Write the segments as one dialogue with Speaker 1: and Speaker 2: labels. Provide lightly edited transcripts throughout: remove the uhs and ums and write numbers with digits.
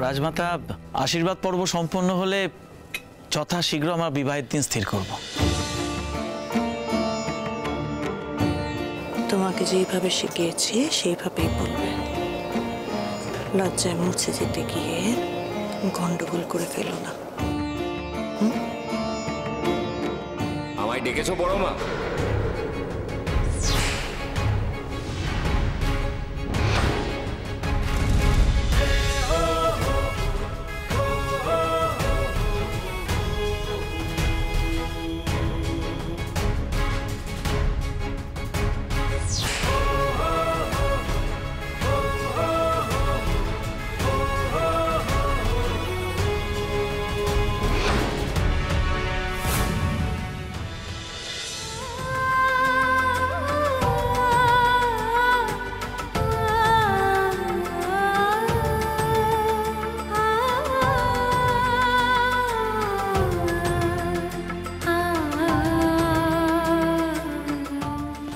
Speaker 1: রাজমাতা, আশীর্বাদ পর্ব সম্পন্ন হলে যথাশীঘ্র আমার বিবাহের দিন স্থির করব।
Speaker 2: তোমাকে যেইভাবে শিখিয়েছি সেইভাবেই বলবে। লজ্জায় মুছে যেতে গিয়ে গন্ডগোল করে ফেলো না।
Speaker 3: আমায় ডেকেছো বড় মা?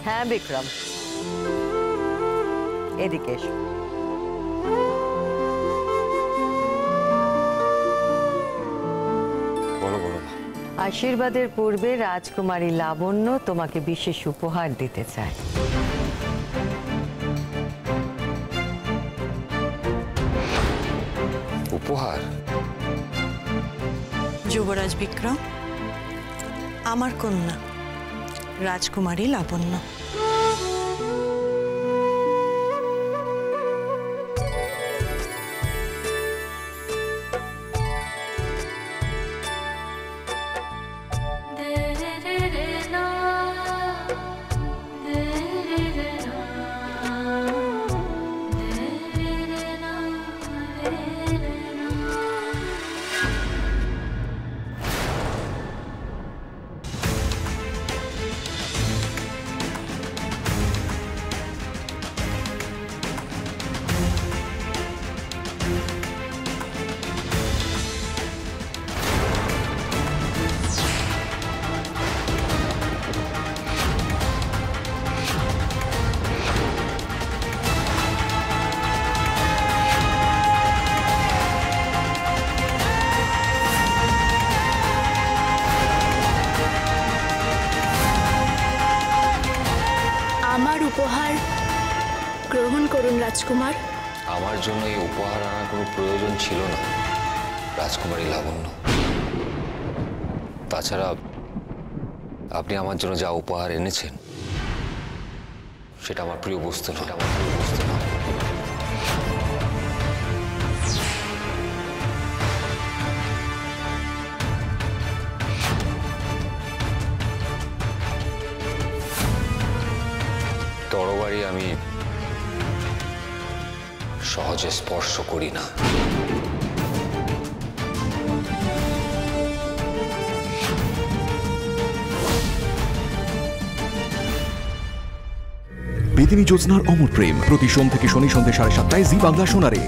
Speaker 4: হ্যাঁ বিক্রম, এদিকে এসো। আশীর্বাদের পূর্বে রাজকুমারী লাবণ্য তোমাকে বিশেষ উপহার দিতে চায়।
Speaker 3: উপহার?
Speaker 2: যুবরাজ বিক্রম, আমার কন্যা রাজকুমারী লাবণ্য।
Speaker 5: আমার উপহার গ্রহণ করুন রাজকুমার।
Speaker 3: আমার জন্য এই উপহার আনার কোনো প্রয়োজন ছিল না রাজকুমারী লাবণ্য। তাছাড়া আপনি আমার জন্য যা উপহার এনেছেন সেটা আমার প্রিয় বস্তু না। তরবারি আমি সহজে স্পর্শ করি না।
Speaker 6: বেদিনী জ্যোৎস্নার অমর প্রেম প্রতি সোম থেকে শনি সন্ধ্যে 7:30টায় জি বাংলা সোনারে।